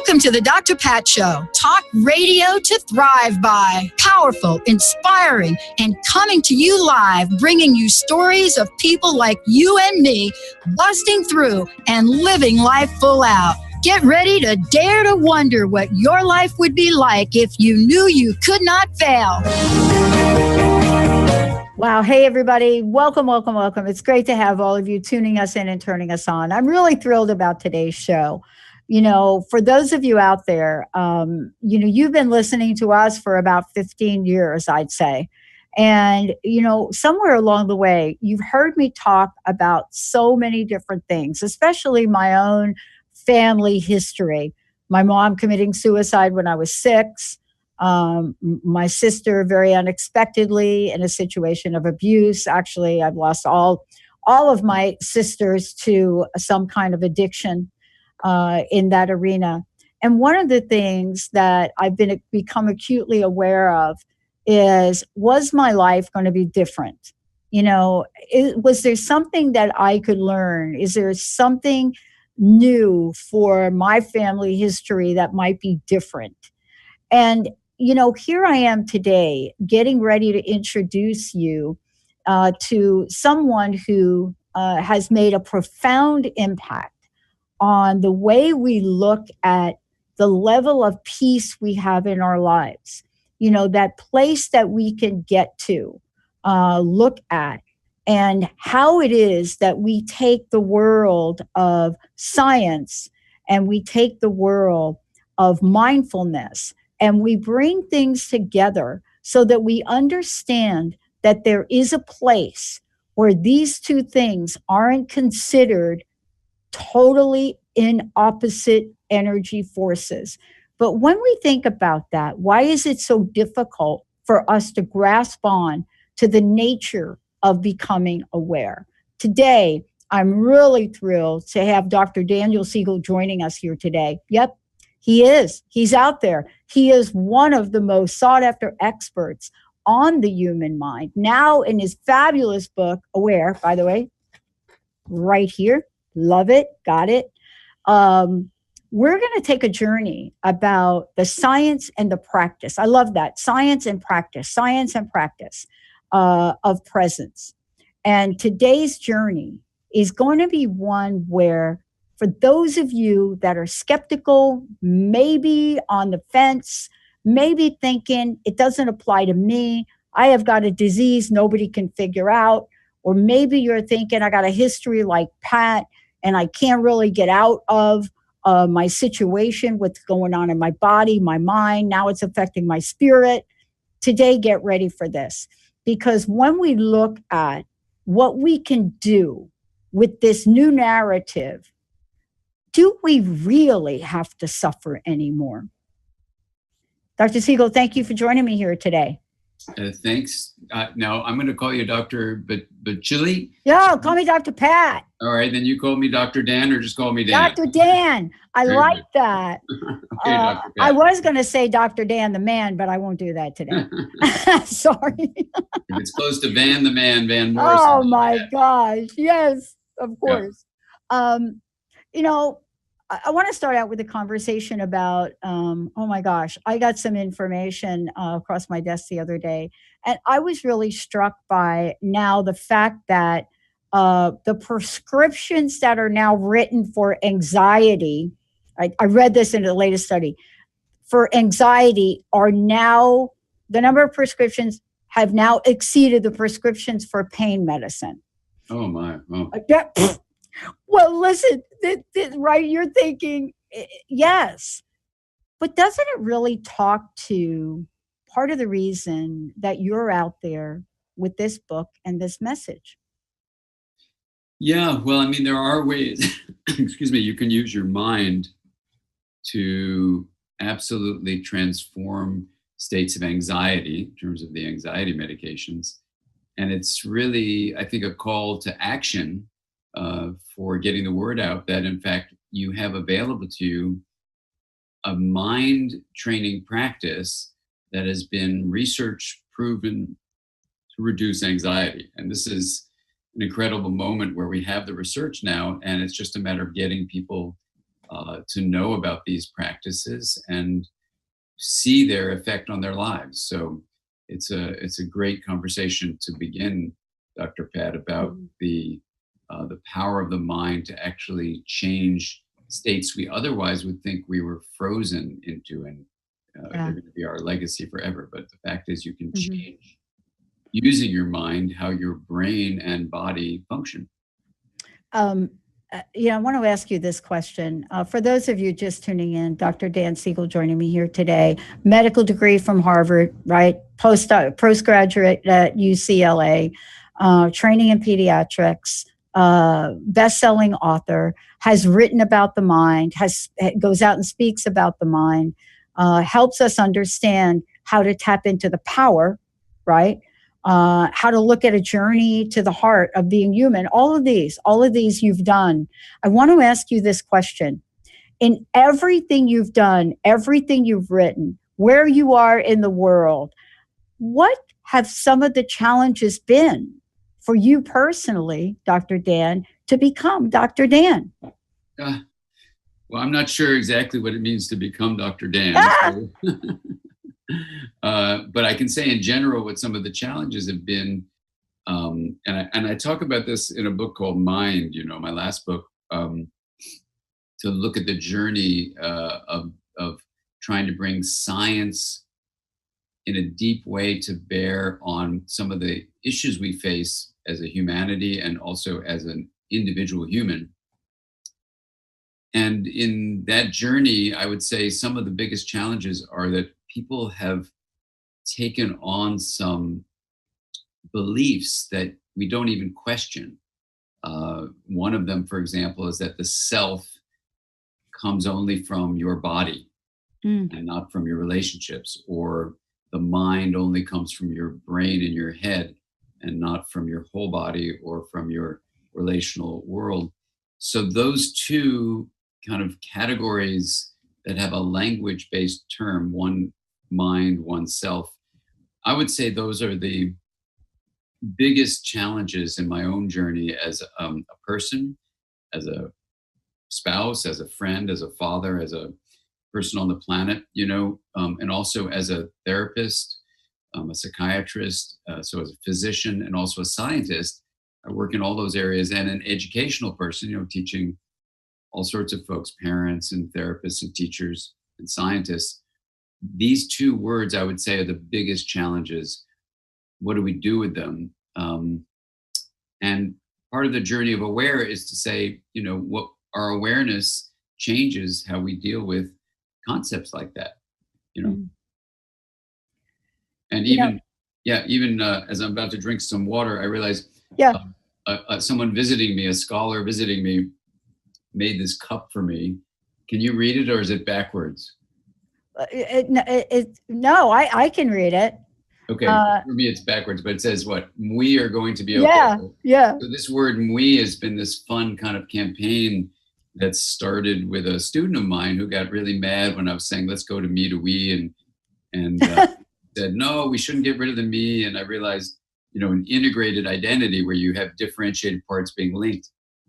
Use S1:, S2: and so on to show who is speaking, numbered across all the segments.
S1: Welcome to the Dr. Pat Show. Talk radio to thrive by. Powerful, inspiring, and coming to you live, bringing you stories of people like you and me, busting through and living life full out. Get ready to dare to wonder what your life would be like if you knew you could not fail.
S2: Wow. Hey, everybody. Welcome, welcome, welcome. It's great to have all of you tuning us in and turning us on. I'm really thrilled about today's show. You know, for those of you out there, you've been listening to us for about 15 years, I'd say. And, somewhere along the way, you've heard me talk about so many different things, especially my own family history. My mom committing suicide when I was 6. My sister very unexpectedly in a situation of abuse. Actually, I've lost all of my sisters to some kind of addiction in that arena. And one of the things that I've become acutely aware of is, was my life going to be different? Was there something that I could learn? Is there something new for my family history that might be different? And, here I am today getting ready to introduce you to someone who has made a profound impact on the way we look at the level of peace we have in our lives, that place that we can get to, look at, and how it is that we take the world of science and we take the world of mindfulness and we bring things together so that we understand that there is a place where these two things aren't considered totally in opposite energy forces. But when we think about that, why is it so difficult for us to grasp on to the nature of becoming aware? Today, I'm really thrilled to have Dr. Daniel Siegel joining us here today. Yep, he is. He's out there. He is one of the most sought after experts on the human mind. Now in his fabulous book, Aware, by the way, right here. Love it. Got it. We're going to take a journey about the science and the practice. I love that. Science and practice of presence. And today's journey is going to be one where, for those of you that are skeptical, maybe on the fence, maybe thinking it doesn't apply to me, I have got a disease nobody can figure out, or maybe you're thinking I got a history like Pat, and I can't really get out of my situation, what's going on in my body, my mind. Now it's affecting my spirit. Today, get ready for this. Because when we look at what we can do with this new narrative, do we really have to suffer anymore? Dr. Siegel, thank you for joining me here today.
S3: Thanks. Now I'm going to call you Dr. Bacilli.
S2: Yeah, call me Dr. Pat.
S3: All right, then you call me Dr. Dan, or just call me Dan.
S2: Dr. Dan. I
S3: Very
S2: like
S3: good.
S2: that.
S3: Okay, Dr. Pat.
S2: I was going to say Dr. Dan the man, but I won't do that today. Sorry.
S3: If it's close to Van the Man, Van Morrison.
S2: Oh my gosh. Yes, of course. Yeah. I want to start out with a conversation about, oh my gosh, I got some information across my desk the other day, and I was really struck by now the fact that the prescriptions that are now written for anxiety, I read this in the latest study, for anxiety are now, the number of prescriptions have now exceeded the prescriptions for pain medicine.
S3: Oh my. Oh.
S2: Well, listen, right? You're thinking, yes, but doesn't it really talk to part of the reason that you're out there with this book and this message?
S3: Yeah, well, I mean, there are ways, excuse me, you can use your mind to absolutely transform states of anxiety in terms of the anxiety medications. And it's really, I think, a call to action for getting the word out that, in fact, you have available to you a mind training practice that has been research proven to reduce anxiety. And this is an incredible moment where we have the research now, and it's just a matter of getting people to know about these practices and see their effect on their lives. So it's a great conversation to begin, Dr. Pat, about the power of the mind to actually change states we otherwise would think we were frozen into, and they're going to be our legacy forever. But the fact is, you can change using your mind how your brain and body function.
S2: I want to ask you this question. For those of you just tuning in, Dr. Dan Siegel joining me here today, medical degree from Harvard, right? Postgraduate at UCLA, training in pediatrics, best-selling author, has written about the mind, goes out and speaks about the mind, helps us understand how to tap into the power, right? How to look at a journey to the heart of being human. All of these you've done. I want to ask you this question. In everything you've done, everything you've written, where you are in the world, what have some of the challenges been for you personally, Dr. Dan, to become Dr. Dan?
S3: Well, I'm not sure exactly what it means to become Dr. Dan. So but I can say in general what some of the challenges have been, and I talk about this in a book called Mind, my last book, to look at the journey of trying to bring science in a deep way to bear on some of the issues we face as a humanity and also as an individual human. And in that journey, I would say some of the biggest challenges are that people have taken on some beliefs that we don't even question. One of them, for example, is that the self comes only from your body and not from your relationships, or the mind only comes from your brain and your head and not from your whole body or from your relational world. So those two kind of categories that have a language-based term, one mind, one self, I would say those are the biggest challenges in my own journey as a person, as a spouse, as a friend, as a father, as a person on the planet, and also as a therapist, a psychiatrist, so as a physician and also a scientist. I work in all those areas, and an educational person, teaching all sorts of folks, parents and therapists and teachers and scientists. These two words, I would say, are the biggest challenges. What do we do with them? And part of the journey of aware is to say, what our awareness changes how we deal with concepts like that, And even as I'm about to drink some water, I realize someone visiting me, a scholar visiting me, made this cup for me. Can you read it, or is it backwards?
S2: No, I can read it.
S3: Okay, for me it's backwards, but it says what? We are going to be okay.
S2: Yeah.
S3: So this word "we" has been this fun kind of campaign that started with a student of mine who got really mad when I was saying, let's go to me to we, and said, no, we shouldn't get rid of the me. And I realized, an integrated identity where you have differentiated parts being linked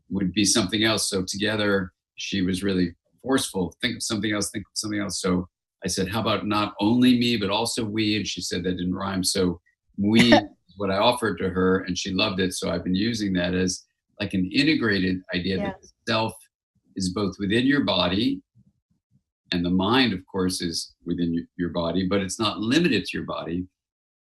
S3: would be something else. So together, she was really forceful. Think of something else, think of something else. So I said, how about not only me, but also we? And she said that didn't rhyme. So we is what I offered to her, and she loved it. So I've been using that as like an integrated idea that the self is both within your body, and the mind, of course, is within your body, but it's not limited to your body.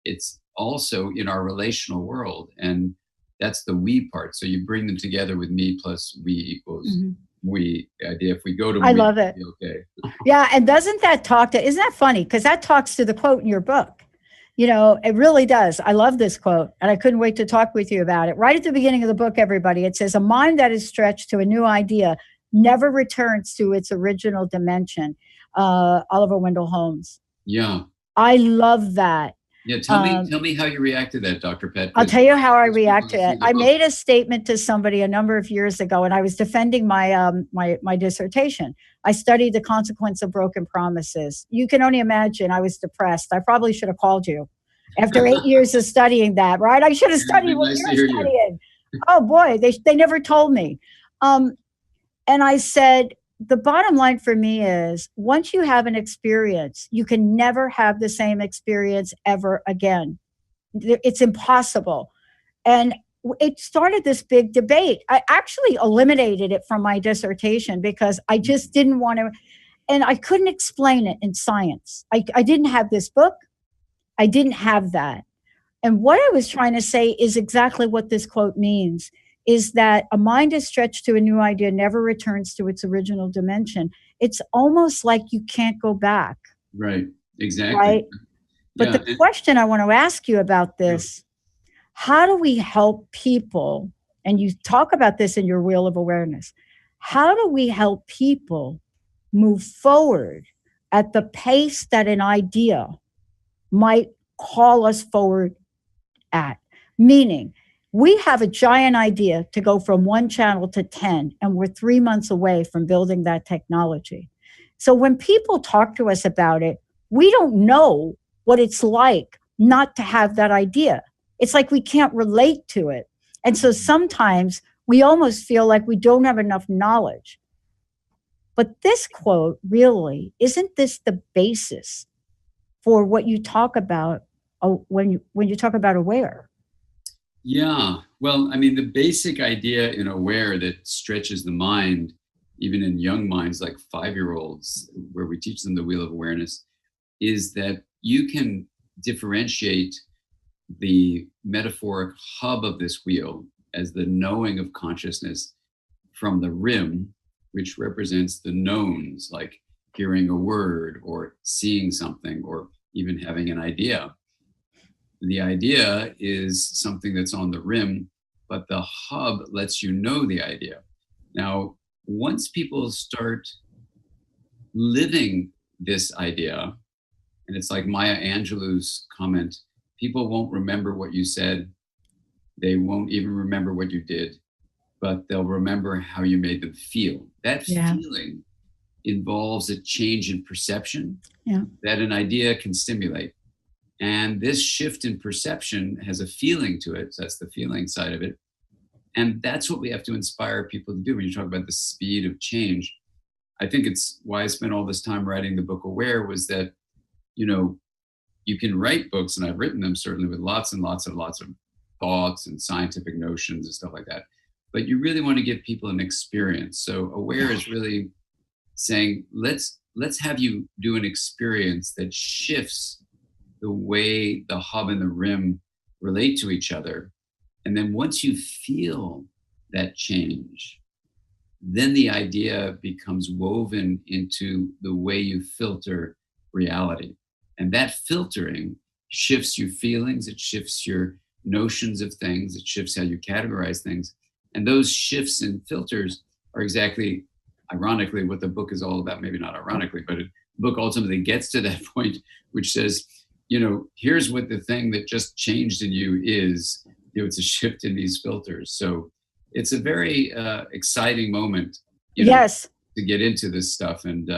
S3: It's also in our relational world, and that's the we part. So you bring them together with me plus we equals we idea. If we go to
S2: I love it.
S3: Okay.
S2: Yeah, and doesn't that isn't that funny? Because that talks to the quote in your book. It really does. I love this quote, and I couldn't wait to talk with you about it. Right at the beginning of the book, everybody, it says, a mind that is stretched to a new idea never returns to its original dimension. Oliver Wendell Holmes.
S3: Yeah.
S2: I love that.
S3: Yeah, tell me how you react to that, Dr. Pett.
S2: I'll tell you how I react to it. I made a statement to somebody a number of years ago, and I was defending my my dissertation. I studied the consequence of broken promises. You can only imagine I was depressed. I probably should have called you after 8 years of studying that, right? I should have studied what you're studying. Oh boy, they never told me. And I said, the bottom line for me is once you have an experience, you can never have the same experience ever again. It's impossible. And it started this big debate. I actually eliminated it from my dissertation because I just didn't want to, and I couldn't explain it in science. I didn't have this book. I didn't have that. And what I was trying to say is exactly what this quote means, is that a mind is stretched to a new idea, never returns to its original dimension. It's almost like you can't go back.
S3: Right. Exactly.
S2: Right. But
S3: Yeah.
S2: the question I want to ask you about this, how do we help people? And you talk about this in your Wheel of Awareness. How do we help people move forward at the pace that an idea might call us forward at? Meaning, we have a giant idea to go from one channel to 10, and we're 3 months away from building that technology. So when people talk to us about it, we don't know what it's like not to have that idea. It's like we can't relate to it. And so sometimes we almost feel like we don't have enough knowledge. But this quote really, isn't this the basis for what you talk about when you talk about aware?
S3: Yeah. Well, I mean, the basic idea in aware that stretches the mind, even in young minds like 5-year-olds, where we teach them the Wheel of Awareness, is that you can differentiate the metaphoric hub of this wheel as the knowing of consciousness from the rim, which represents the knowns, like hearing a word or seeing something or even having an idea. The idea is something that's on the rim, but the hub lets you know the idea. Now, once people start living this idea, and it's like Maya Angelou's comment, people won't remember what you said. They won't even remember what you did, but they'll remember how you made them feel. That feeling involves a change in perception that an idea can stimulate. And this shift in perception has a feeling to it. So that's the feeling side of it. And that's what we have to inspire people to do when you talk about the speed of change. I think it's why I spent all this time writing the book Aware, was that, you know, you can write books, and I've written them certainly with lots and lots of thoughts and scientific notions and stuff like that. But you really want to give people an experience. So Aware is really saying, let's have you do an experience that shifts the way the hub and the rim relate to each other. And then once you feel that change, then the idea becomes woven into the way you filter reality. And that filtering shifts your feelings, it shifts your notions of things, it shifts how you categorize things. And those shifts and filters are exactly, ironically, what the book is all about. Maybe not ironically, but the book ultimately gets to that point, which says, you know, here's what the thing that just changed in you is. You know, it's a shift in these filters. So it's a very exciting moment, you know, to get into this stuff. And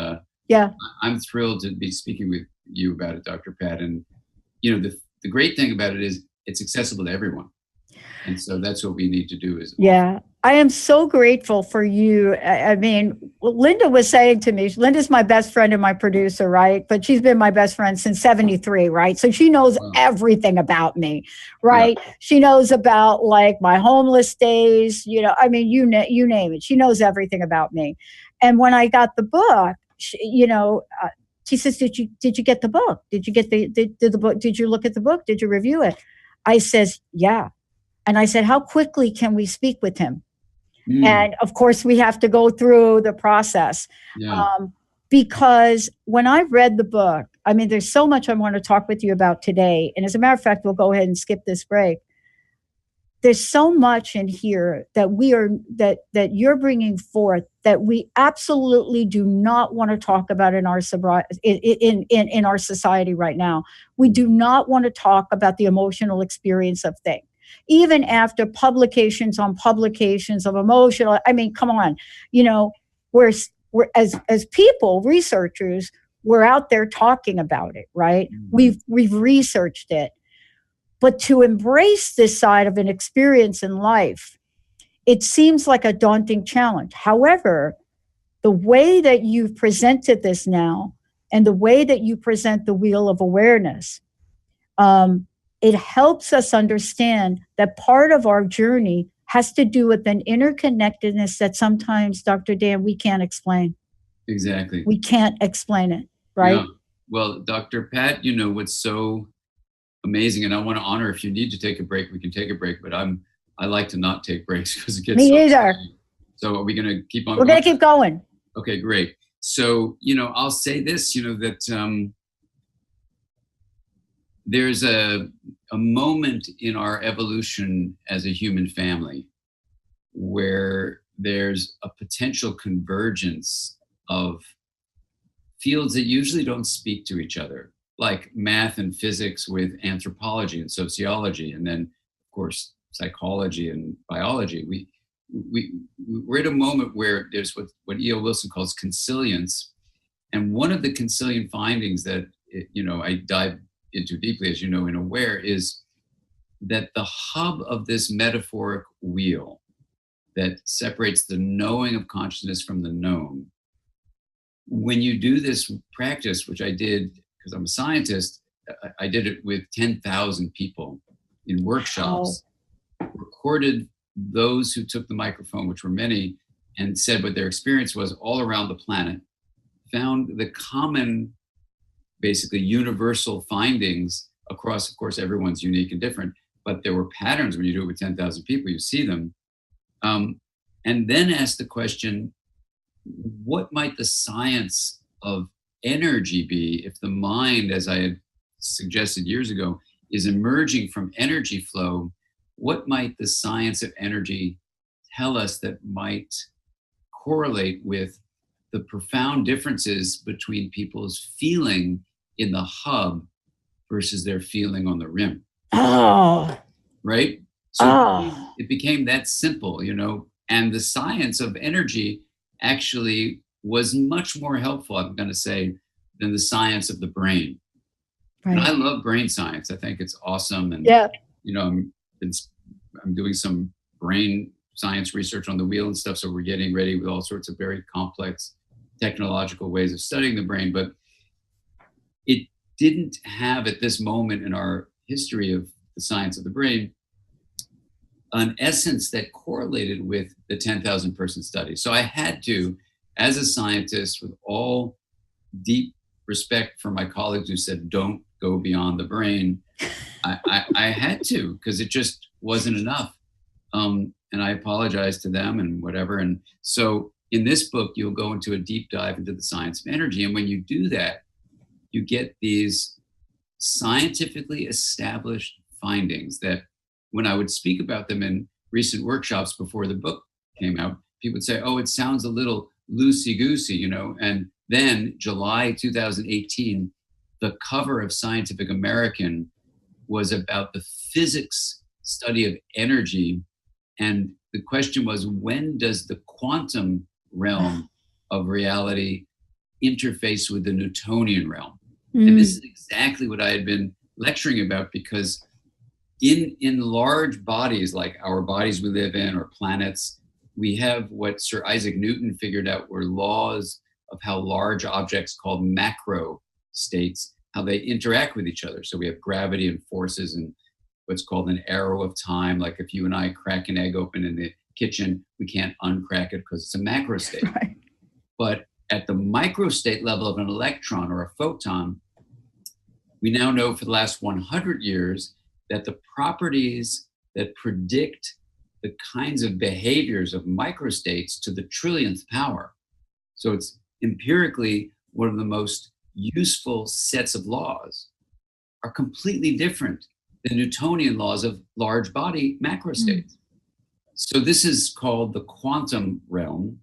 S3: I'm thrilled to be speaking with you about it, Dr. Pat. And, you know, the great thing about it is it's accessible to everyone. And so that's what we need to do.
S2: I am so grateful for you. I mean, Linda was saying to me, Linda's my best friend and my producer, right? But she's been my best friend since 73, right? So she knows everything about me, right? Yeah. She knows about like my homeless days, you know, I mean, you name it. She knows everything about me. And when I got the book, she says, did you get the book? Did you get the book? Did you look at the book? Did you review it? I says, yeah. And I said, how quickly can we speak with him? And of course, we have to go through the process. Because when I read the book, I mean, there's so much I want to talk with you about today. And as a matter of fact, we'll go ahead and skip this break. There's so much in here that that you're bringing forth that we absolutely do not want to talk about in our in our society right now. We do not want to talk about the emotional experience of things. Even after publications on publications of emotional, I mean, come on, you know, we're as people, researchers, we're out there talking about it, right? We've researched it. But to embrace this side of an experience in life, it seems like a daunting challenge. However, the way that you've presented this now and the way that you present the wheel of awareness, it helps us understand that part of our journey has to do with an interconnectedness that sometimes, Dr. Dan, we can't explain.
S3: Exactly.
S2: We can't explain it, right?
S3: Yeah. Well, Dr. Pat, you know, what's so amazing, and I want to honor, if you need to take a break, we can take a break, but I like to not take breaks because it gets
S2: Me
S3: so
S2: either.
S3: exciting. So are we going to keep on
S2: We're going to keep going.
S3: Okay, great. So, you know, I'll say this, you know, that there's a moment in our evolution as a human family where there's a potential convergence of fields that usually don't speak to each other, like math and physics with anthropology and sociology, and then, of course, psychology and biology. We're at a moment where there's what E.O. Wilson calls consilience. And one of the consilient findings that, you know, I dive into deeply, as you know, in Aware, is that the hub of this metaphoric wheel that separates the knowing of consciousness from the known, when you do this practice, which I did because I'm a scientist, I did it with 10,000 people in workshops, recorded those who took the microphone, which were many, and said what their experience was all around the planet, found the common, basically universal findings across, of course, everyone's unique and different, but there were patterns when you do it with 10,000 people, you see them. And then ask the question, what might the science of energy be if the mind, as I had suggested years ago, is emerging from energy flow? What might the science of energy tell us that might correlate with the profound differences between people's feeling in the hub versus their feeling on the rim?
S2: Oh.
S3: Right? So it became that simple, you know, and the science of energy actually was much more helpful, I'm going to say, than the science of the brain. Right. And I love brain science. I think it's awesome. And, you know, I'm doing some brain science research on the wheel and stuff. So we're getting ready with all sorts of very complex technological ways of studying the brain. But it didn't have, at this moment in our history of the science of the brain, an essence that correlated with the 10,000 person study. So I had to, as a scientist, with all deep respect for my colleagues who said, don't go beyond the brain, I had to, because it just wasn't enough. And I apologized to them and whatever. And so in this book, you'll go into a deep dive into the science of energy. And when you do that, you get these scientifically established findings that, when I would speak about them in recent workshops before the book came out, people would say, oh, it sounds a little loosey-goosey, you know. And then July 2018, the cover of Scientific American was about the physics study of energy. And the question was, when does the quantum realm of reality interface with the Newtonian realm? And this is exactly what I had been lecturing about, because in large bodies like our bodies we live in, or planets, we have what Sir Isaac Newton figured out were laws of how large objects called macro states, how they interact with each other. So we have gravity and forces and what's called an arrow of time. Like if you and I crack an egg open in the kitchen, we can't uncrack it because it's a macro state. Right. But at the micro state level of an electron or a photon, we now know for the last 100 years that the properties that predict the kinds of behaviors of microstates to the trillionth power. So it's empirically one of the most useful sets of laws, are completely different than Newtonian laws of large body macrostates. So this is called the quantum realm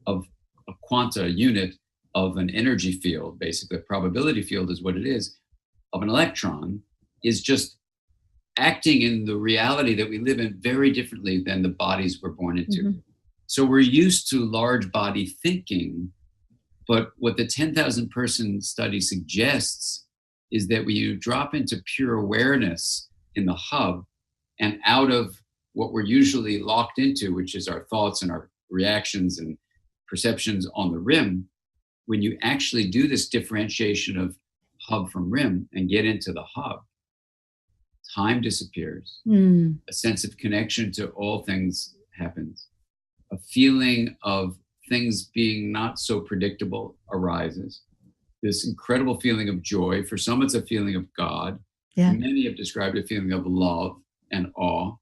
S3: of a quanta unit of an energy field. Basically, a probability field is what it is, of an electron, is just acting in the reality that we live in very differently than the bodies we're born into. So we're used to large body thinking, but what the 10,000 person study suggests is that when you drop into pure awareness in the hub and out of what we're usually locked into, which is our thoughts and our reactions and perceptions on the rim, when you actually do this differentiation of hub from rim and get into the hub, time disappears. A sense of connection to all things happens. A feeling of things being not so predictable arises. This incredible feeling of joy. For some, it's a feeling of God.
S2: Yeah.
S3: Many have described a feeling of love and awe.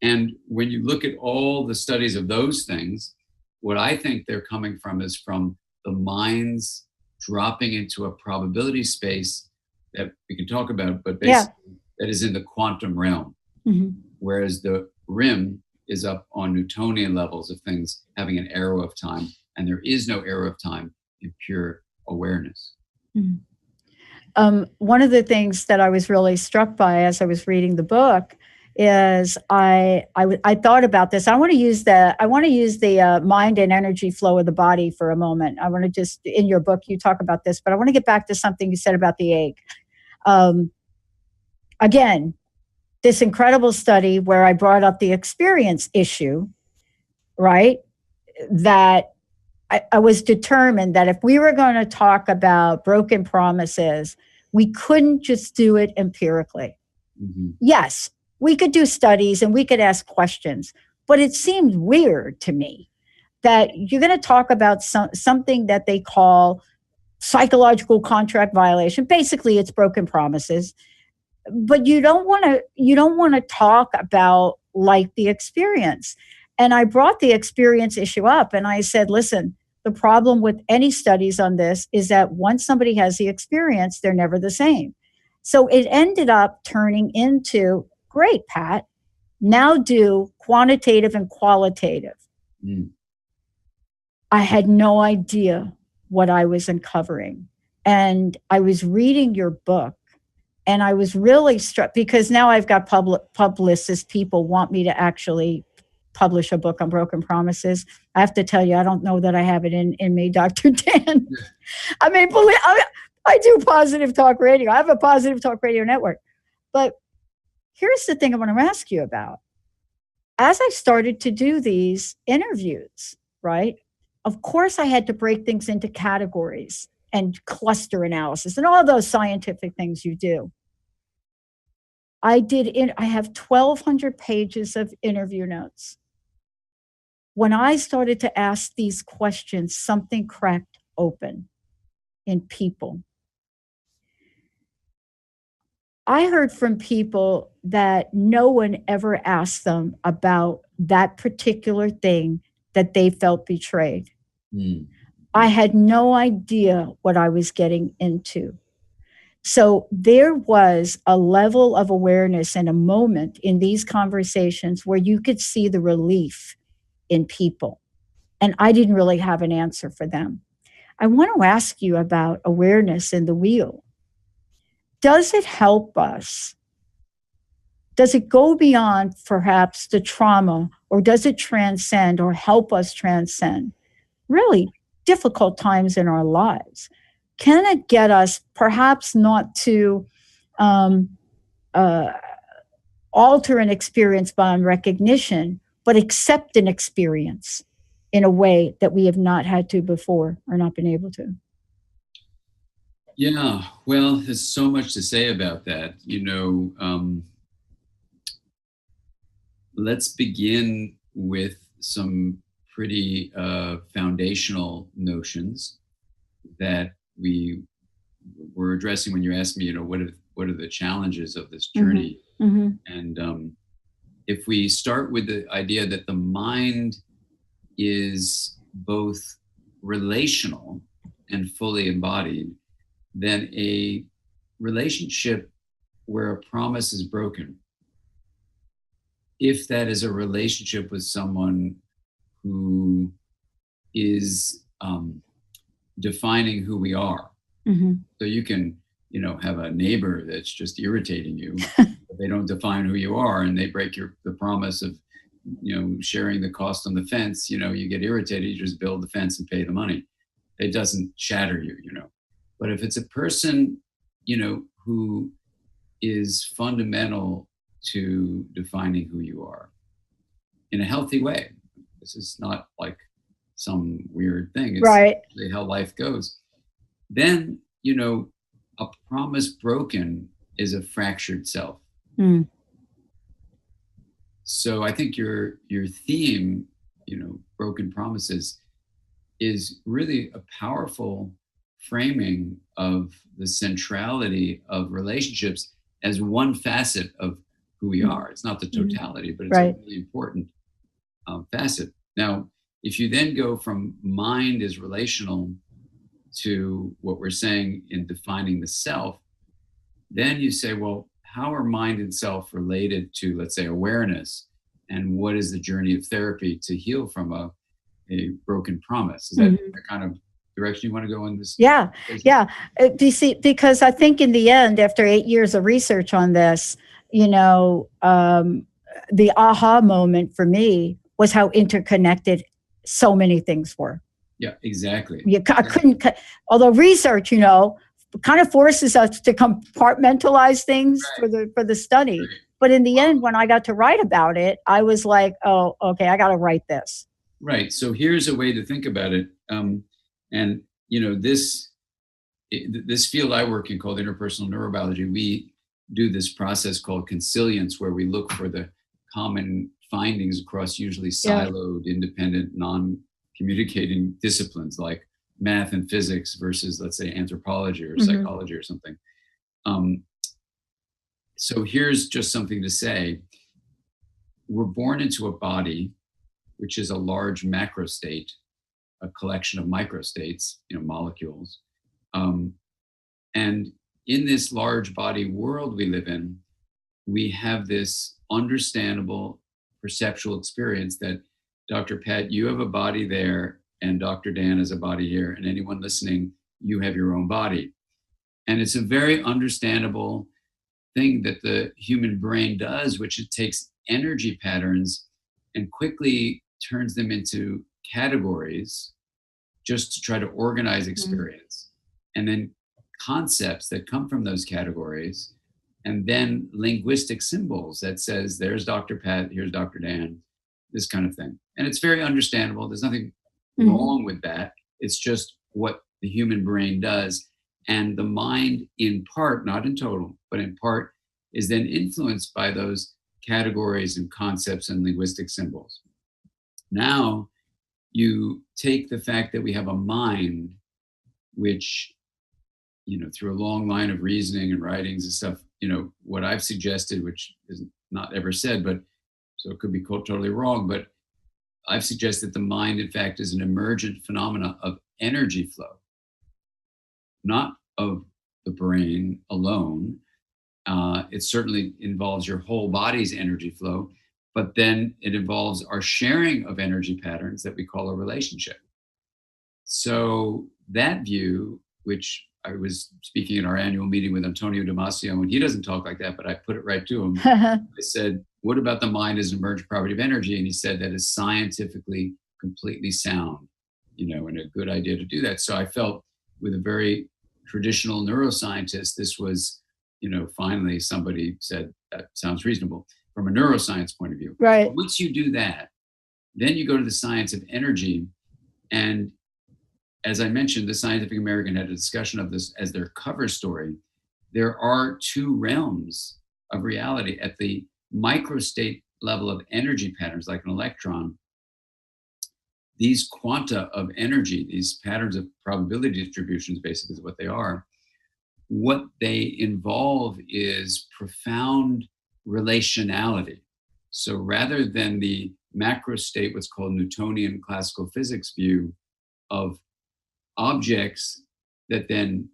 S3: And when you look at all the studies of those things, what I think they're coming from is from the mind's dropping into a probability space that we can talk about, but basically that is in the quantum realm. Whereas the rim is up on Newtonian levels of things having an arrow of time, and there is no arrow of time in pure awareness.
S2: One of the things that I was really struck by as I was reading the book is I thought about this. I want to use the mind and energy flow of the body for a moment. I want to just, in your book, you talk about this, but I want to get back to something you said about the egg. Again, this incredible study where I brought up the experience issue, right? That I was determined that if we were going to talk about broken promises, we couldn't just do it empirically. Yes, we could do studies and we could ask questions, but it seemed weird to me that you're going to talk about something that they call psychological contract violation. Basically, it's broken promises, but you don't want to talk about like the experience. And I brought the experience issue up and I said, listen, the problem with any studies on this is that once somebody has the experience, they're never the same. So it ended up turning into, great, Pat, now do quantitative and qualitative. I had no idea what I was uncovering. And I was reading your book and I was really struck because now I've got publicists, people want me to actually publish a book on broken promises. I have to tell you, I don't know that I have it in me, Dr. Dan. I mean, I do positive talk radio. I have a positive talk radio network. But here's the thing I want to ask you about. As I started to do these interviews, right, of course I had to break things into categories and cluster analysis and all those scientific things you do. I have 1,200 pages of interview notes. When I started to ask these questions, something cracked open in people. I heard from people that no one ever asked them about that particular thing that they felt betrayed. I had no idea what I was getting into. So there was a level of awareness and a moment in these conversations where you could see the relief in people. And I didn't really have an answer for them. I want to ask you about awareness in the wheel. Does it help us? Does it go beyond perhaps the trauma, or does it transcend or help us transcend really difficult times in our lives? Can it get us perhaps not to alter an experience beyond recognition, but accept an experience in a way that we have not had to before or not been able to?
S3: Yeah, well, there's so much to say about that. Let's begin with some pretty foundational notions that we were addressing when you asked me, what are the challenges of this journey? And if we start with the idea that the mind is both relational and fully embodied, then a relationship where a promise is broken, if that is a relationship with someone who is defining who we are. So you can, have a neighbor that's just irritating you. But they don't define who you are, and they break the promise of, sharing the cost on the fence. You get irritated, you just build the fence and pay the money. It doesn't shatter you, But if it's a person, who is fundamental to defining who you are in a healthy way, this is not like some weird thing. It's
S2: Right.
S3: really how life goes. Then, you know, a promise broken is a fractured self.
S2: Mm.
S3: So I think your theme, you know, broken promises, is really a powerful framing of the centrality of relationships as one facet of who we are. It's not the totality, but it's
S2: Right.
S3: a really important facet. Now, if you then go from mind is relational to what we're saying in defining the self, then you say, well, how are mind and self related to, let's say, awareness? And what is the journey of therapy to heal from a broken promise? Is that the kind of direction you want to go in this?
S2: Yeah. Yeah. Do you see, because I think in the end, after 8 years of research on this, you know, the aha moment for me was how interconnected so many things were.
S3: Yeah, exactly.
S2: I couldn't, although research, you know, kind of forces us to compartmentalize things for the study.
S3: Right.
S2: But in the end, when I got to write about it, I was like, oh, okay, I got to write this.
S3: Right. So here's a way to think about it. And, you know, this field I work in called interpersonal neurobiology, we do this process called consilience, where we look for the common findings across usually siloed, independent, non-communicating disciplines like math and physics versus, let's say, anthropology or psychology or something. So here's just something to say. We're born into a body, which is a large macro state, a collection of microstates, you know, molecules. And in this large body world we live in, we have this understandable perceptual experience that, Dr. Pat, you have a body there, and Dr. Dan has a body here, and anyone listening, you have your own body. And it's a very understandable thing that the human brain does, which it takes energy patterns and quickly turns them into categories just to try to organize experience. And then concepts that come from those categories, and then linguistic symbols that says, there's Dr. Pat, here's Dr. Dan, this kind of thing. And it's very understandable. There's nothing wrong with that. It's just what the human brain does. And the mind, in part, not in total, but in part, is then influenced by those categories and concepts and linguistic symbols. Now, you take the fact that we have a mind, which, you know, through a long line of reasoning and writings and stuff, you know, what I've suggested, which is not ever said, but so it could be totally wrong, but I've suggested the mind, in fact, is an emergent phenomena of energy flow, not of the brain alone. It certainly involves your whole body's energy flow, but then it involves our sharing of energy patterns that we call a relationship. So that view, which I was speaking at our annual meeting with Antonio Damasio, and he doesn't talk like that, but I put it right to him. I said, what about the mind as an emergent property of energy? And he said that is scientifically completely sound, you know, and a good idea to do that. So I felt with a very traditional neuroscientist, this was, you know, finally somebody said that sounds reasonable from a neuroscience point of view.
S2: Right.
S3: But once you do that, then you go to the science of energy. And as I mentioned, the Scientific American had a discussion of this as their cover story. There are two realms of reality at the microstate level of energy patterns, like an electron. These quanta of energy, these patterns of probability distributions, basically is what they are. What they involve is profound relationality. So rather than the macro state, what's called Newtonian classical physics view of objects that then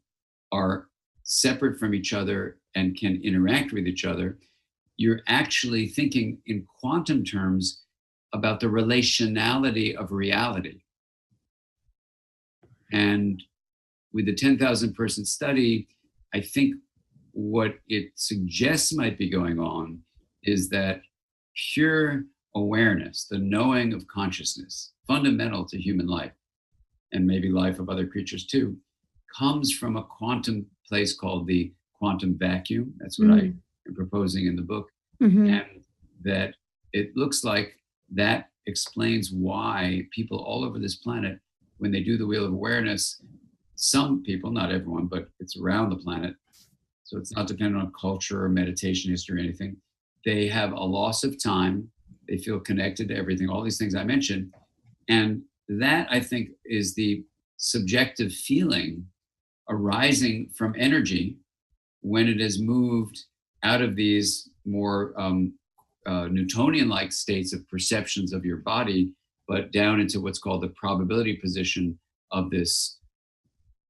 S3: are separate from each other and can interact with each other, you're actually thinking in quantum terms about the relationality of reality. And with the 10,000 person study, I think what it suggests might be going on is that pure awareness, the knowing of consciousness, fundamental to human life, and maybe life of other creatures too, comes from a quantum place called the quantum vacuum. That's what I am proposing in the book. And that it looks like that explains why people all over this planet, when they do the Wheel of Awareness, some people, not everyone, but it's around the planet, so it's not dependent on culture or meditation history or anything, they have a loss of time, they feel connected to everything, all these things I mentioned. And that, I think, is the subjective feeling arising from energy when it has moved out of these more Newtonian-like states of perceptions of your body, but down into what's called the probability position of this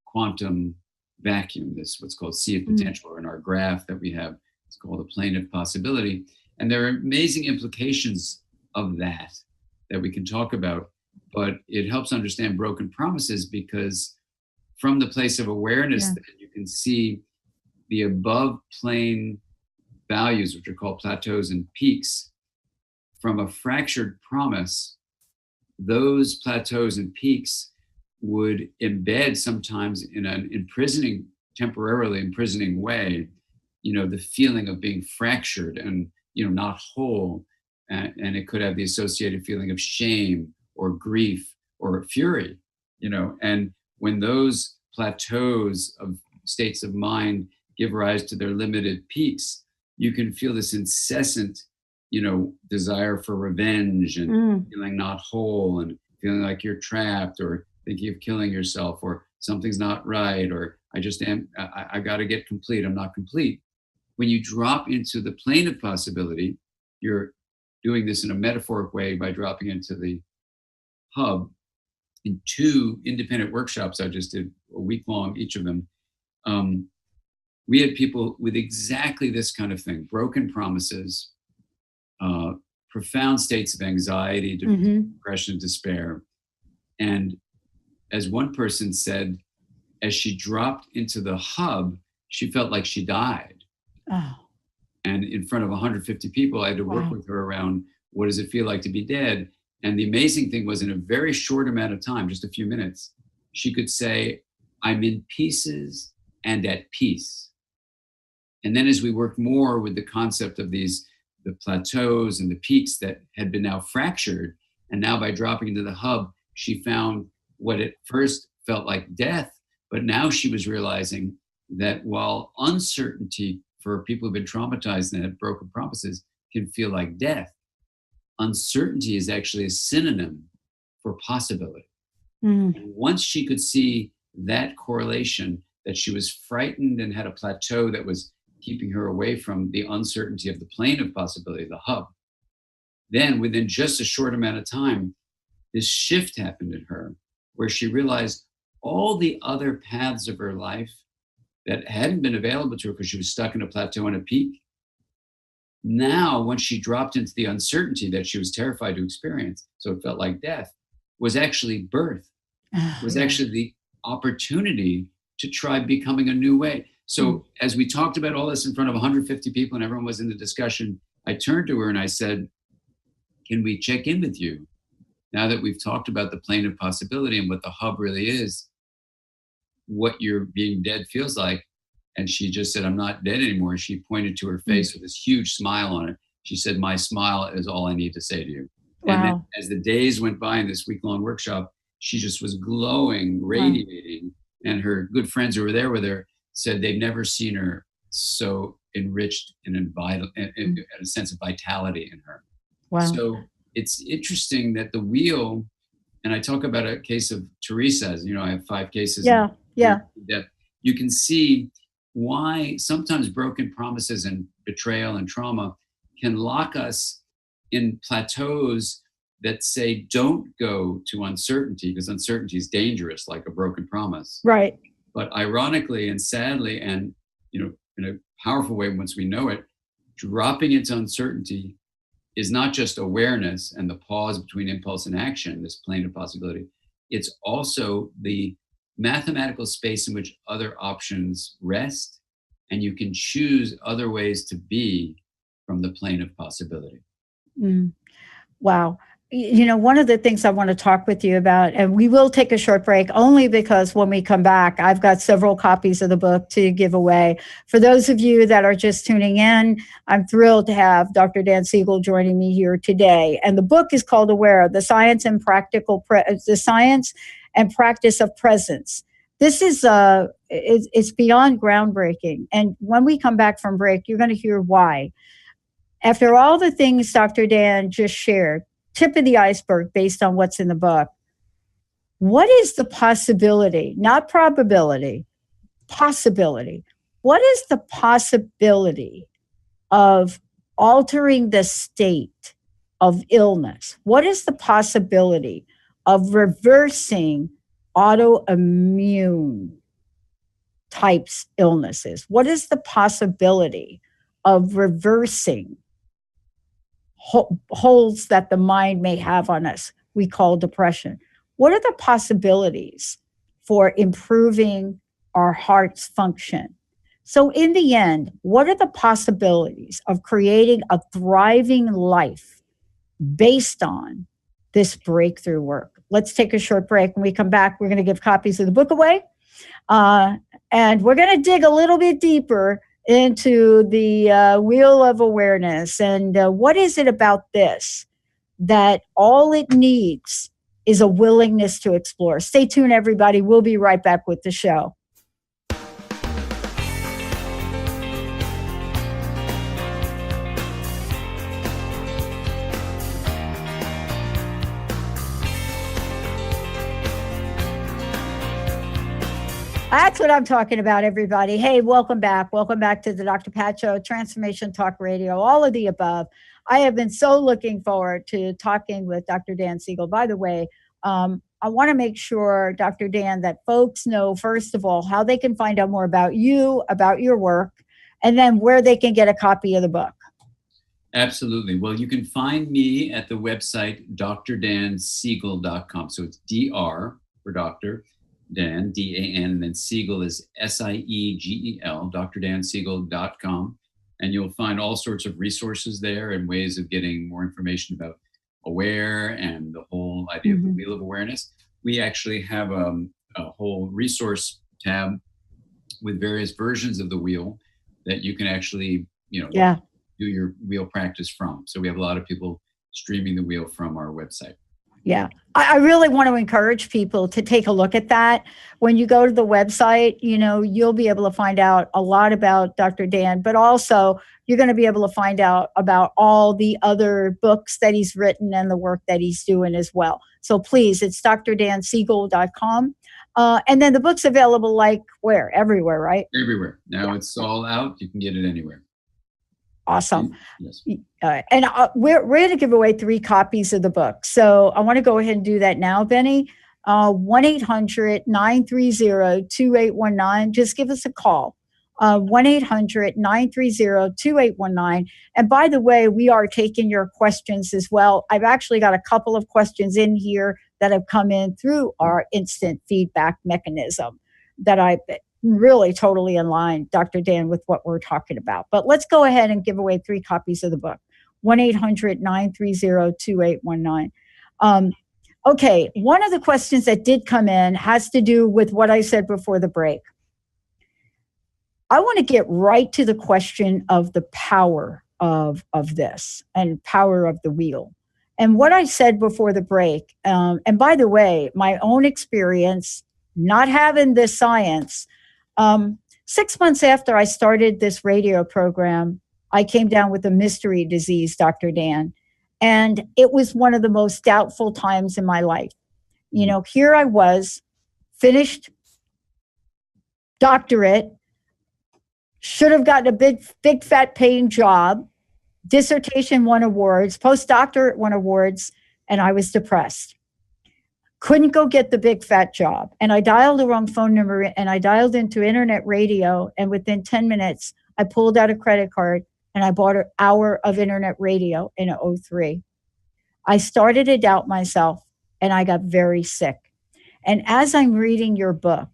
S3: quantum vacuum, this what's called sea of potential, or in our graph that we have, it's called the plane of possibility. And there are amazing implications of that we can talk about, but it helps understand broken promises because from the place of awareness, then you can see the above plane values, which are called plateaus and peaks. From a fractured promise, those plateaus and peaks would embed sometimes in an temporarily imprisoning way, the feeling of being fractured and, not whole. And it could have the associated feeling of shame or grief or fury, and when those plateaus of states of mind give rise to their limited peaks, you can feel this incessant, desire for revenge and feeling not whole and feeling like you're trapped or thinking of killing yourself or something's not right or I got to get complete, I'm not complete. When you drop into the plane of possibility, you're doing this in a metaphoric way by dropping into the hub. In 2 independent workshops I just did, a week long, each of them, we had people with exactly this kind of thing: broken promises, profound states of anxiety, depression, despair. And as one person said, as she dropped into the hub, she felt like she died.
S2: Oh.
S3: And in front of 150 people, I had to work with her around, what does it feel like to be dead? And the amazing thing was, in a very short amount of time, just a few minutes, she could say, I'm in pieces and at peace. And then as we worked more with the concept of the plateaus and the peaks that had been now fractured, and now by dropping into the hub, she found what at first felt like death, but now she was realizing that while uncertainty for people who've been traumatized and have broken promises can feel like death, uncertainty is actually a synonym for possibility. And once she could see that correlation, that she was frightened and had a plateau that was keeping her away from the uncertainty of the plane of possibility, the hub, then within just a short amount of time, this shift happened in her where she realized all the other paths of her life that hadn't been available to her because she was stuck in a plateau and a peak. Now, once she dropped into the uncertainty that she was terrified to experience, so it felt like death, was actually birth, was actually the opportunity to try becoming a new way. So as we talked about all this in front of 150 people and everyone was in the discussion, I turned to her and I said, can we check in with you? Now that we've talked about the plane of possibility and what the hub really is, what your being dead feels like. And she just said, I'm not dead anymore. She pointed to her face with this huge smile on it. She said, my smile is all I need to say to you. Wow. And then as the days went by in this week-long workshop, she just was glowing, radiating. Wow. And her good friends who were there with her said they've never seen her so enriched and in a sense of vitality in her. Wow. So it's interesting that the wheel, and I talk about a case of Teresa's, I have 5 cases. That you can see why sometimes broken promises and betrayal and trauma can lock us in plateaus that say, don't go to uncertainty, because uncertainty is dangerous, like a broken promise.
S2: Right.
S3: But ironically and sadly, and in a powerful way once we know it, dropping into uncertainty is not just awareness and the pause between impulse and action, this plane of possibility. It's also the mathematical space in which other options rest, and you can choose other ways to be from the plane of possibility.
S2: Wow. one of the things I want to talk with you about, and we will take a short break only because when we come back, I've got several copies of the book to give away. For those of you that are just tuning in, I'm thrilled to have Dr. Dan Siegel joining me here today. And the book is called Aware, the Science and Practice of Presence. This is it's beyond groundbreaking. And when we come back from break, you're going to hear why. After all the things Dr. Dan just shared, tip of the iceberg based on what's in the book. What is the possibility, not probability, possibility? What is the possibility of altering the state of illness? What is the possibility of reversing autoimmune types illnesses? What is the possibility of reversing holds that the mind may have on us, we call depression? What are the possibilities for improving our heart's function? So in the end, what are the possibilities of creating a thriving life based on this breakthrough work? Let's take a short break. When we come back, we're going to give copies of the book away. And we're going to dig a little bit deeper into the wheel of awareness. And what is it about this that all it needs is a willingness to explore? Stay tuned, everybody. We'll be right back with the show. That's what I'm talking about, everybody. Hey, welcome back. Welcome back to the Dr. Pat Show, Transformation Talk Radio, all of the above. I have been so looking forward to talking with Dr. Dan Siegel. By the way, I want to make sure, Dr. Dan, that folks know, first of all, how they can find out more about you, about your work, and then where they can get a copy of the book.
S3: Absolutely. Well, you can find me at the website drdansiegel.com. So it's DR for doctor, Dan, D-A-N, and then Siegel is S-I-E-G-E-L, drdansiegel.com. And you'll find all sorts of resources there and ways of getting more information about Aware and the whole idea of the Wheel of Awareness. We actually have a whole resource tab with various versions of the wheel that you can actually, do your wheel practice from. So we have a lot of people streaming the wheel from our website.
S2: Yeah, I really want to encourage people to take a look at that. When you go to the website, you'll be able to find out a lot about Dr. Dan, but also you're going to be able to find out about all the other books that he's written and the work that he's doing as well. So please, it's drdansiegel.com. And then the book's available like where? Everywhere, right?
S3: Everywhere. Now it's all out. You can get it anywhere.
S2: Awesome.
S3: Yes.
S2: And we're going to give away 3 copies of the book. So I want to go ahead and do that now, Benny. 1-800-930-2819. Just give us a call. 1-800-930-2819. And by the way, we are taking your questions as well. I've actually got a couple of questions in here that have come in through our instant feedback mechanism that I really totally in line, Dr. Dan, with what we're talking about. But let's go ahead and give away 3 copies of the book. 1-800-930-2819. Okay, one of the questions that did come in has to do with what I said before the break. I want to get right to the question of the power of this and power of the wheel. And what I said before the break, and by the way, my own experience, not having this science, 6 months after I started this radio program, I came down with a mystery disease, Dr. Dan. And it was one of the most doubtful times in my life. Here I was, finished doctorate, should have gotten a big fat paying job, dissertation won awards, postdoctorate won awards, and I was depressed. Couldn't go get the big fat job. And I dialed the wrong phone number and I dialed into internet radio. And within 10 minutes, I pulled out a credit card and I bought an hour of internet radio in 2003. I started to doubt myself and I got very sick. And as I'm reading your book,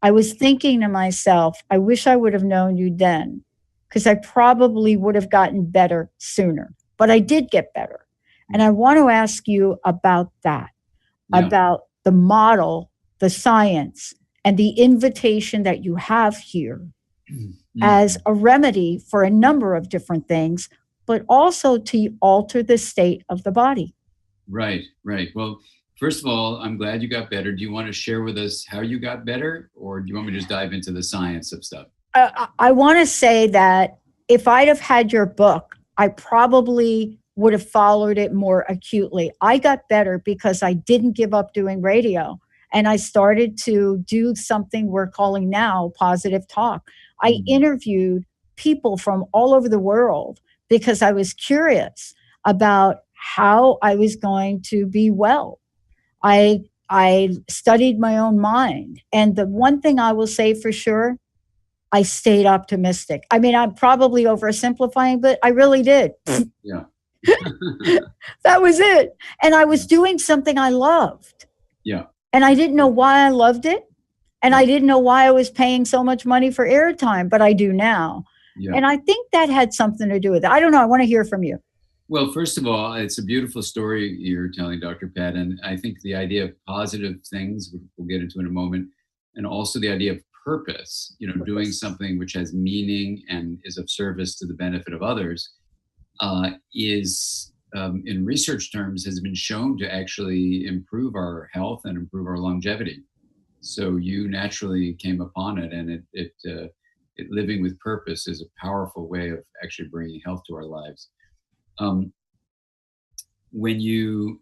S2: I was thinking to myself, I wish I would have known you then, because I probably would have gotten better sooner. But I did get better. And I want to ask you about that, about the model, the science, and the invitation that you have here as a remedy for a number of different things, but also to alter the state of the body.
S3: Right. Well, first of all, I'm glad you got better. Do you want to share with us how you got better, or do you want me to just dive into the science of stuff?
S2: I want to say that if I'd have had your book, I probably would have followed it more acutely. I got better because I didn't give up doing radio. And I started to do something we're calling now positive talk. I interviewed people from all over the world because I was curious about how I was going to be well. I studied my own mind. And the one thing I will say for sure, I stayed optimistic. I mean, I'm probably oversimplifying, but I really did.
S3: Yeah.
S2: That was it. And I was doing something I loved.
S3: Yeah.
S2: And I didn't know why I loved it. And I didn't know why I was paying so much money for airtime, but I do now. Yeah. And I think that had something to do with it. I don't know. I want to hear from you.
S3: Well, first of all, it's a beautiful story you're telling, Dr. Pat. And I think the idea of positive things, we'll get into in a moment, and also the idea of purpose, doing something which has meaning and is of service to the benefit of others, is in research terms has been shown to actually improve our health and improve our longevity. So you naturally came upon it, and it living with purpose is a powerful way of actually bringing health to our lives. When you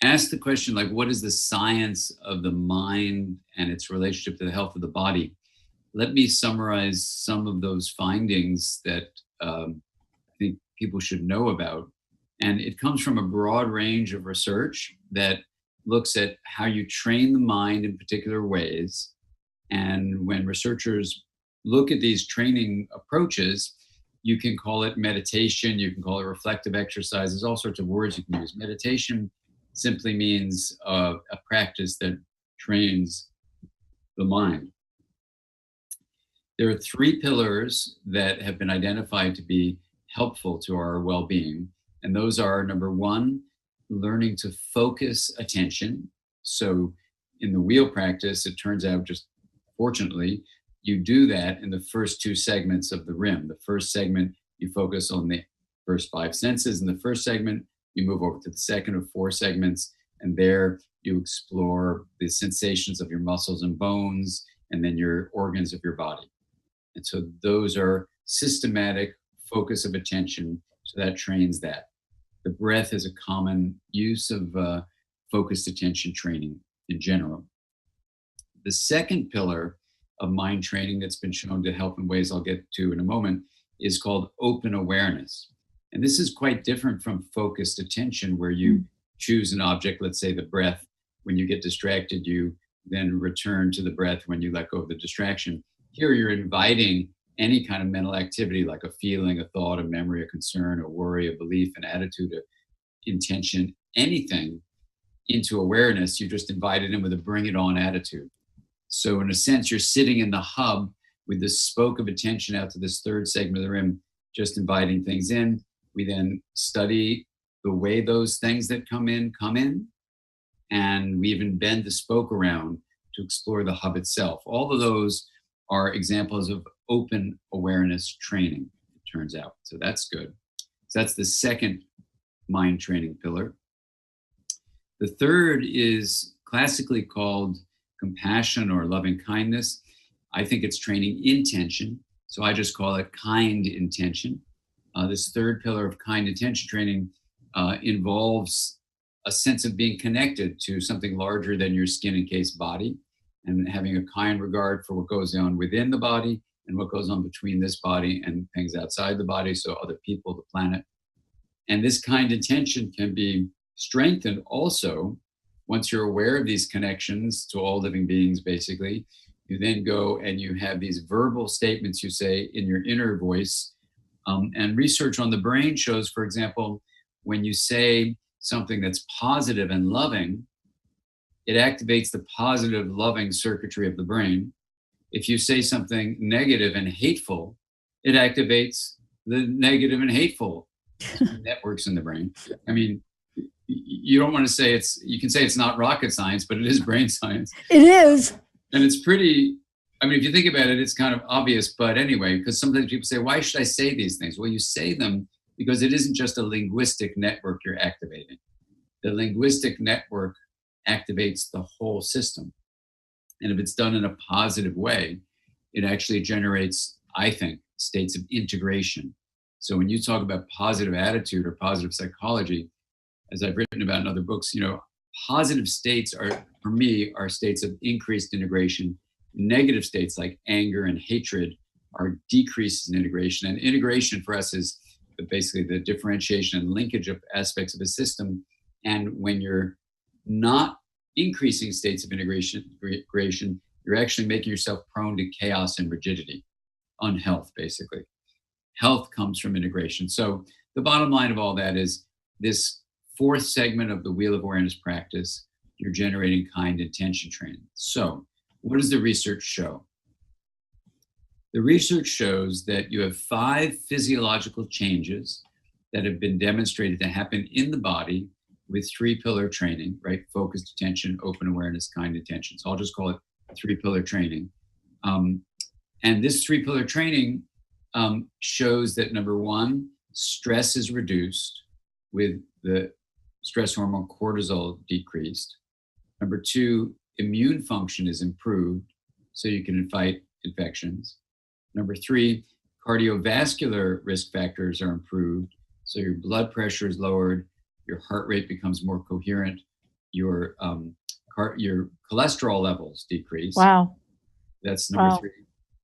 S3: ask the question, like, what is the science of the mind and its relationship to the health of the body? Let me summarize some of those findings that I think people should know about. And it comes from a broad range of research that looks at how you train the mind in particular ways. And when researchers look at these training approaches, you can call it meditation, you can call it reflective exercises, all sorts of words you can use. Meditation simply means a practice that trains the mind. There are 3 pillars that have been identified to be helpful to our well-being. And those are, number 1, learning to focus attention. So in the wheel practice, it turns out, just fortunately, you do that in the first 2 segments of the rim. The first segment, you focus on the first 5 senses. In the first segment, you move over to the second of 4 segments, and there you explore the sensations of your muscles and bones, and then your organs of your body. And so those are systematic focus of attention. So that trains that. The breath is a common use of focused attention training in general. The second pillar of mind training that's been shown to help in ways I'll get to in a moment is called open awareness. And this is quite different from focused attention, where you choose an object, let's say the breath. When you get distracted, you then return to the breath when you let go of the distraction. Here you're inviting any kind of mental activity, like a feeling, a thought, a memory, a concern, a worry, a belief, an attitude, an intention, anything into awareness. You just invite it in with a bring it on attitude. So in a sense, you're sitting in the hub with this spoke of attention out to this third segment of the rim, just inviting things in. We then study the way those things that come in, and we even bend the spoke around to explore the hub itself. All of those are examples of open awareness training, it turns out. So that's good. So that's the second mind training pillar. The third is classically called compassion or loving kindness. I think it's training intention, so I just call it kind intention. This third pillar of kind intention training involves a sense of being connected to something larger than your skin encased body, and having a kind regard for what goes on within the body and what goes on between this body and things outside the body, so other people, the planet. And this kind intention can be strengthened also once you're aware of these connections to all living beings, basically. You then go and you have these verbal statements you say in your inner voice. And research on the brain shows, for example, when you say something that's positive and loving, it activates the positive, loving circuitry of the brain. If you say something negative and hateful, it activates the negative and hateful networks in the brain. I mean, you don't want to say you can say it's not rocket science, but it is brain science.
S2: It is.
S3: And it's pretty, I mean, if you think about it, it's kind of obvious, but anyway, because sometimes people say, why should I say these things? Well, you say them because it isn't just a linguistic network you're activating. The linguistic network activates the whole system. And if it's done in a positive way, it actually generates, I think, states of integration. So when you talk about positive attitude or positive psychology, as I've written about in other books, positive states are, for me, are states of increased integration. Negative states like anger and hatred are decreases in integration. And integration for us is basically the differentiation and linkage of aspects of a system. And when you're not increasing states of integration, you're actually making yourself prone to chaos and rigidity, unhealth, basically. Health comes from integration. So the bottom line of all that is this fourth segment of the Wheel of Awareness practice, you're generating kind intention training. So what does the research show? The research shows that you have 5 physiological changes that have been demonstrated to happen in the body with 3-pillar training, right? Focused attention, open awareness, kind intention. So I'll just call it 3-pillar training. And this 3-pillar training shows that, number 1, stress is reduced with the stress hormone cortisol decreased. Number 2, immune function is improved so you can fight infections. Number 3, cardiovascular risk factors are improved. So your blood pressure is lowered, your heart rate becomes more coherent, your cholesterol levels decrease.
S2: Wow.
S3: That's number 3.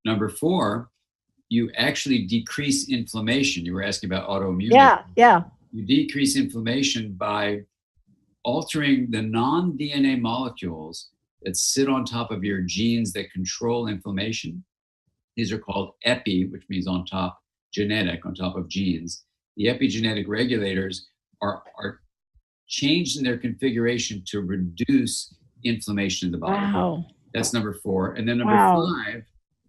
S3: Number 4, you actually decrease inflammation. You were asking about autoimmunity.
S2: Yeah.
S3: You decrease inflammation by altering the non-DNA molecules that sit on top of your genes that control inflammation. These are called epi, which means on top, genetic, on top of genes. The epigenetic regulators are changed in their configuration to reduce inflammation in the body.
S2: Wow.
S3: That's number 4. And then number 5, if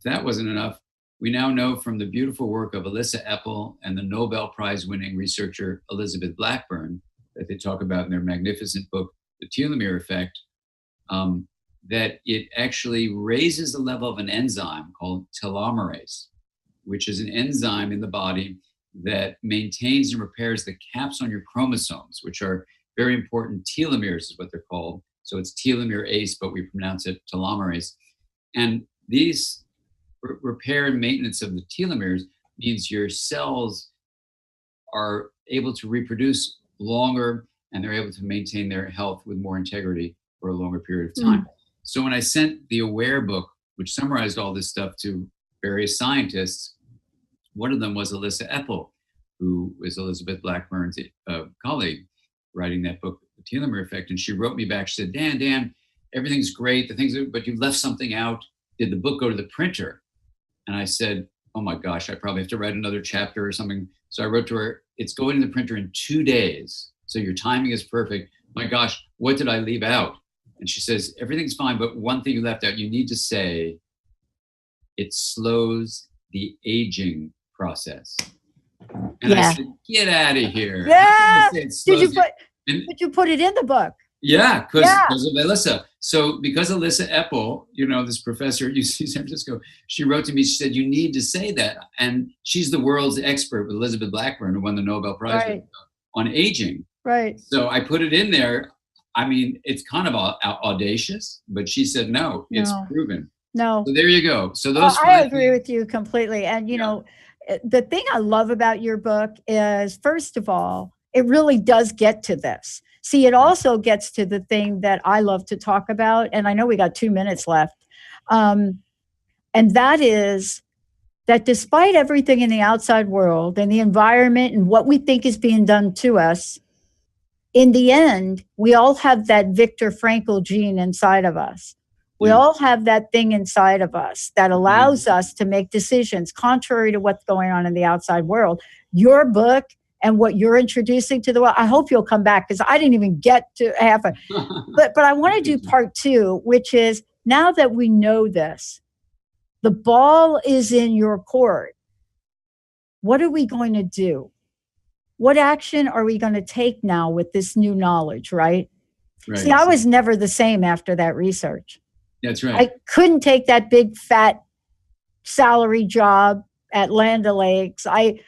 S3: that wasn't enough, we now know from the beautiful work of Alyssa Epel and the Nobel Prize winning researcher Elizabeth Blackburn that they talk about in their magnificent book, The Telomere Effect, that it actually raises the level of an enzyme called telomerase, which is an enzyme in the body that maintains and repairs the caps on your chromosomes, which are very important. Telomeres is what they're called. So it's telomerase, but we pronounce it telomerase. And these repair and maintenance of the telomeres means your cells are able to reproduce longer and they're able to maintain their health with more integrity for a longer period of time. So when I sent the Aware book, which summarized all this stuff to various scientists, one of them was Alyssa Epel, who is Elizabeth Blackburn's colleague, writing that book, The Telomere Effect. And she wrote me back, she said, Dan, everything's great, but you left something out. Did the book go to the printer? And I said, oh my gosh, I probably have to write another chapter or something. So I wrote to her, it's going to the printer in 2 days. So your timing is perfect. My gosh, what did I leave out? And she says, everything's fine, but one thing you left out, you need to say, it slows the aging process. And I said, get out of here.
S2: Yeah. Did you put it in the book?
S3: Yeah, because of Alyssa. So because Alyssa Epel, this professor at UC San Francisco, she wrote to me, she said, you need to say that. And she's the world's expert with Elizabeth Blackburn, who won the Nobel Prize on aging.
S2: Right.
S3: So I put it in there. I mean, it's kind of audacious, but she said, no, it's proven.
S2: No.
S3: So there you go. So those
S2: I agree with you completely. And, the thing I love about your book is, first of all, it really does get to this. See, it also gets to the thing that I love to talk about, and I know we got 2 minutes left, and that is that despite everything in the outside world and the environment and what we think is being done to us, in the end, we all have that Viktor Frankl gene inside of us. We all have that thing inside of us that allows us to make decisions contrary to what's going on in the outside world. Your book and what you're introducing to the world, I hope you'll come back, because I didn't even get to half it. But I want to do part 2, which is, now that we know this, the ball is in your court. What are we going to do? what action are we going to take now with this new knowledge, right?
S3: Right.
S2: See, I was never the same after that research.
S3: That's right.
S2: I couldn't take that big fat salary job at Land O'Lakes. I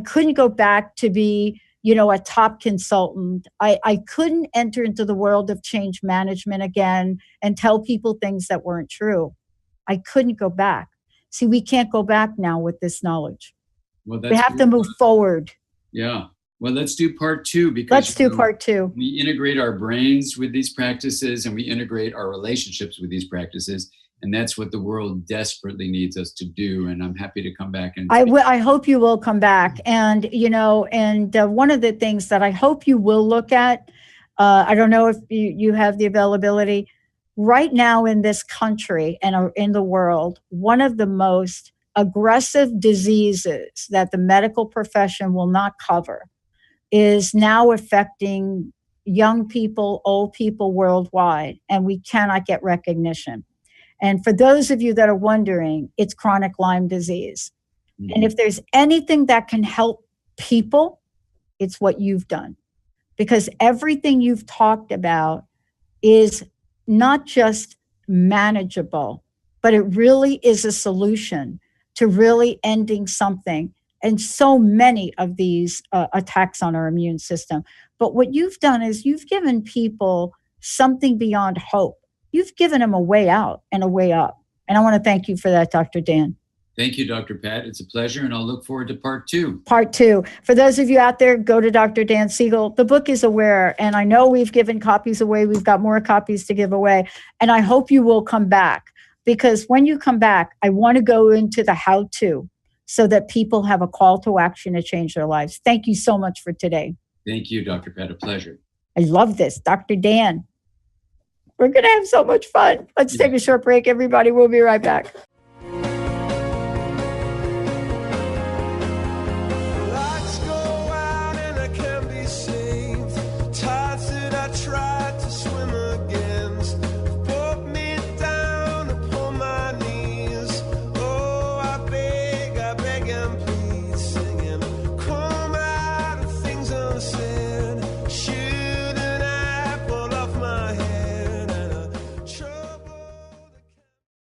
S2: couldn't go back to be, a top consultant. I couldn't enter into the world of change management again and tell people things that weren't true. I couldn't go back. See, we can't go back now with this knowledge.
S3: Well,
S2: we have to move forward.
S3: Yeah. Well, let's do part 2 because
S2: let's do part 2.
S3: We integrate our brains with these practices and we integrate our relationships with these practices. And that's what the world desperately needs us to do. And I'm happy to come back. And
S2: I hope you will come back. And, one of the things that I hope you will look at, I don't know if you have the availability right now in this country and in the world, one of the most aggressive diseases that the medical profession will not cover is now affecting young people, old people worldwide, and we cannot get recognition. And for those of you that are wondering, it's chronic Lyme disease. Mm-hmm. And if there's anything that can help people, it's what you've done. Because everything you've talked about is not just manageable, but it really is a solution to really ending something and so many of these attacks on our immune system. But what you've done is you've given people something beyond hope. You've given them a way out and a way up. And I want to thank you for that, Dr. Dan.
S3: Thank you, Dr. Pat. It's a pleasure, and I'll look forward to part 2.
S2: Part 2. For those of you out there, go to Dr. Dan Siegel. The book is Aware, and I know we've given copies away. We've got more copies to give away, and I hope you will come back, because when you come back, I want to go into the how-to so that people have a call to action to change their lives. Thank you so much for today.
S3: Thank you, Dr. Pat. A pleasure.
S2: I love this. Dr. Dan. We're going to have so much fun. Let's take a short break, everybody. We'll be right back.
S4: Oh, I beg and please.